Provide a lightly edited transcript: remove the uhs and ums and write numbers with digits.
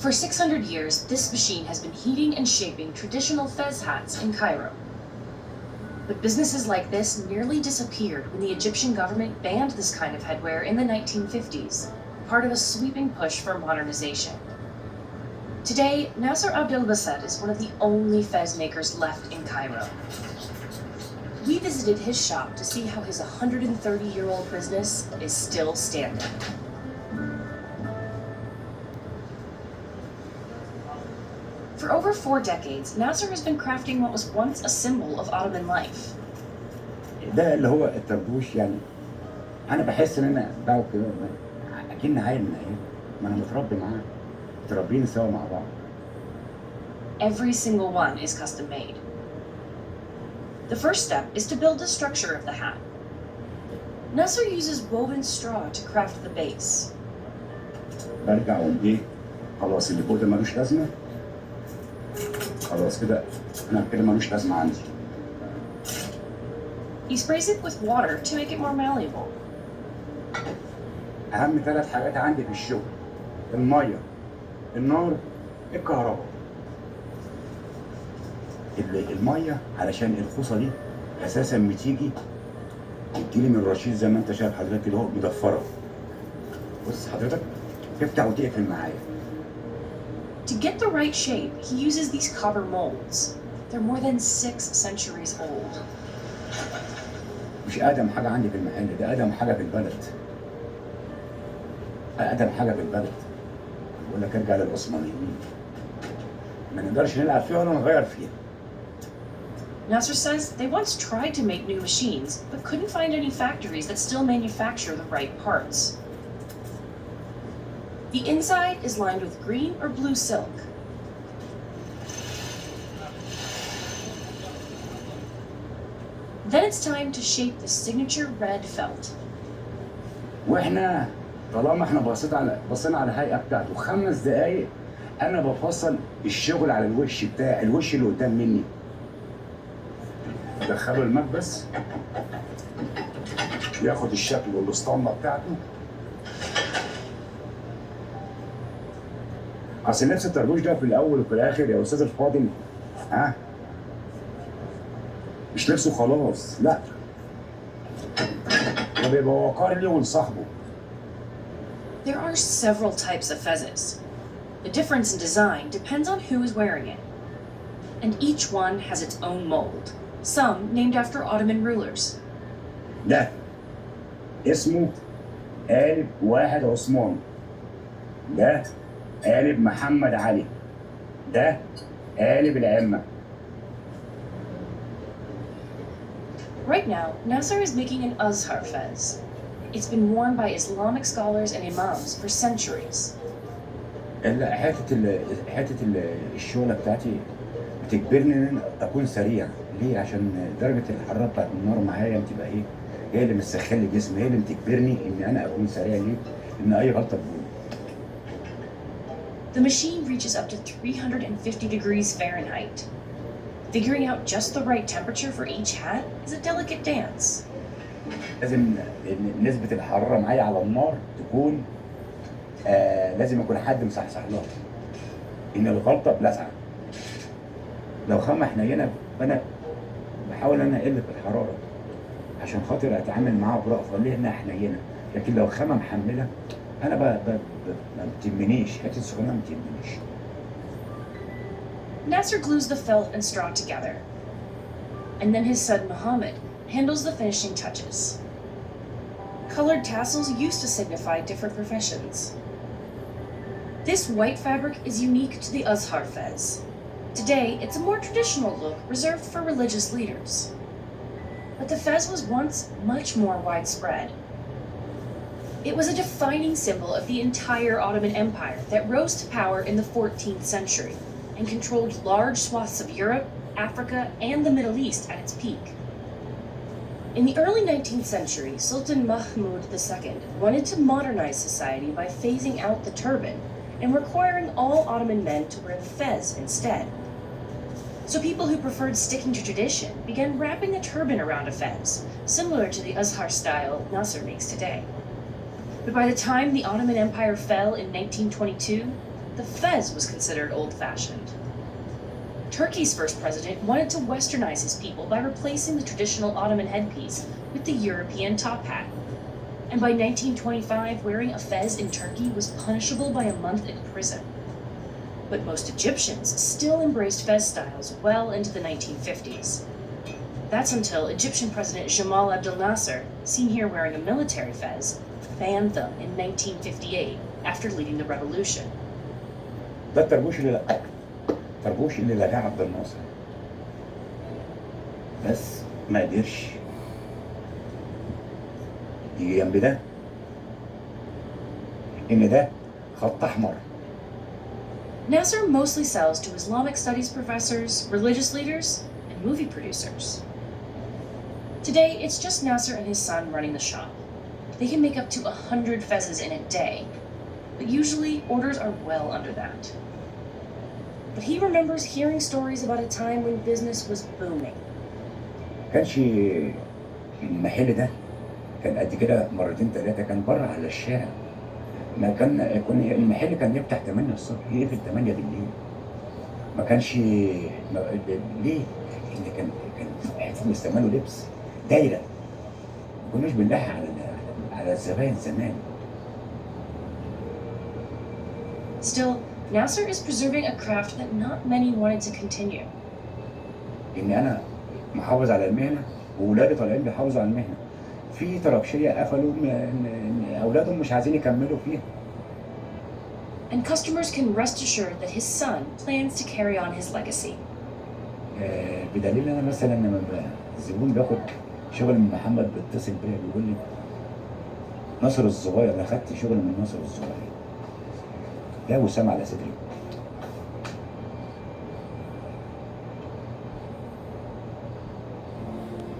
For 600 years, this machine has been heating and shaping traditional fez hats in Cairo. But businesses like this nearly disappeared when the Egyptian government banned this kind of headwear in the 1950s, part of a sweeping push for modernization. Today, Nasser Abdel Basset is one of the only fez makers left in Cairo. We visited his shop to see how his 130-year-old business is still standing. For over 4 decades, Nasser has been crafting what was once a symbol of Ottoman life. ده اللي هو الطربوش يعني انا بحس ان انا بقى كده اكن عيل من عيال ما انا متربي معاه متربيين سوا مع بعض. Every single one is custom made. The first step is to build the structure of the hat. Nasser uses woven straw to craft the base. برجع اقول ايه خلاص اللي فوق ده ملوش لازمه خلاص كده انا كده ملوش لازمه عندي. He sprays it with water to make it more malleable. اهم 3 حاجات عندي في الشغل الميه النار الكهرباء. الميه علشان الخوصه دي اساسا بتيجي من الرشيد زي ما انت شايف حضرتك كده اهو مدفره. بص حضرتك تفتح وتقفل معايا. To get the right shape, he uses these copper molds. They're more than 6 centuries old. مش أقدم حاجة عندي في المحل، ده أقدم حاجة في البلد. أقدم حاجة في البلد. بقول لك ارجع للعثمانيين. ما نقدرش نلعب فيها ولا نغير فيها. Nasser says they once tried to make new machines, but couldn't find any factories that still manufacture the right parts. The inside is lined with green or blue silk. Then it's time to shape the signature red felt. واحنا طالما احنا بصينا على الهيئة بتاعته 5 دقايق انا بفصل الشغل على الوش بتاعي الوش اللي قدام مني. ادخله المكبس ياخد الشكل والاسطمبة بتاعته. اصل لبس الطربوش ده في الاول وفي الاخر يا استاذ الفاضل مش لبسه خلاص لا ده بيبقى وقار ليه ولصاحبه. There are several types of fezes. The difference in design depends on who is wearing it. And each one has its own mold, some named after Ottoman rulers. ده اسمه قالب واحد عثمان. ده قالب محمد علي. ده قالب الأئمة. Right now, Nasser is making an Azhar fez. It's been worn by Islamic scholars and imams for centuries. حتة الشغلة بتاعتي بتجبرني ان انا اكون سريع. ليه؟ عشان درجة الحرارة بتاعت النار معايا بتبقى ايه؟ هي اللي مسخن لي جسمي، هي اللي بتجبرني ان انا اكون سريع. ليه؟ ان اي غلطة تقول. The machine reaches up to 350 degrees Fahrenheit. Figuring out just the right temperature for each hat is a delicate dance. لازم نسبة الحرارة معايا على النار تكون لازم يكون حد مصحصح لها. إن الغلطة بلسعة. لو خامة حنينة فأنا بحاول أنا أقل في الحرارة عشان خاطر أتعامل معاها برأفة ليه إنها حنينة. لكن لو خامة محملة أنا ما بتهمنيش، حتة السخونة ما بتهمنيش. Nasser glues the felt and straw together. And then his son Mohammed handles the finishing touches. Colored tassels used to signify different professions. This white fabric is unique to the Azhar fez. Today, it's a more traditional look reserved for religious leaders. But the fez was once much more widespread. It was a defining symbol of the entire Ottoman Empire that rose to power in the 14th century and controlled large swaths of Europe, Africa, and the Middle East at its peak. In the early 19th century, Sultan Mahmud II wanted to modernize society by phasing out the turban and requiring all Ottoman men to wear the fez instead. So people who preferred sticking to tradition began wrapping a turban around a fez, similar to the Azhar style Nasser makes today. But by the time the Ottoman Empire fell in 1922, the fez was considered old-fashioned. Turkey's first president wanted to westernize his people by replacing the traditional Ottoman headpiece with the European top hat. And by 1925, wearing a fez in Turkey was punishable by a month in prison. But most Egyptians still embraced fez styles well into the 1950s. That's until Egyptian President Jamal Abdel Nasser, seen here wearing a military fez, banned them in 1958 after leading the revolution. ده الطربوش اللي لغاه عبد الناصر، بس ما قدرش يجي جنب ده، ان ده خط احمر. Nasser mostly sells to Islamic studies professors, religious leaders, and movie producers. Today, it's just Nasser and his son running the shop. They can make up to 100 fezes in a day, but usually orders are well under that. But he remembers hearing stories about a time when business was booming. كانش المحل ده كان قد كده مرتين ثلاثه، كان بره على الشارع. ما كان المحل كان يفتح 8 الصبح يقفل 8 بالليل. ما كانش ليه؟ ان كان حته مستعمله لبس دايره. ما كناش بنلاحق على الزباين زمان. Still, Nasser is preserving a craft that not many wanted to continue. ان انا محافظ على المهنه واولادي طالعين بيحافظوا على المهنه. في طرابشيه قفلوا ان اولادهم مش عايزين يكملوا فيها. And customers can rest assured that his son plans to carry on his legacy. بدليل انا مثلا لما الزبون بياخد شغل من محمد بيتصل بيا بيقول لي ناصر الصغير، انا خدت شغل من ناصر الصغير. ده وسام على صدري.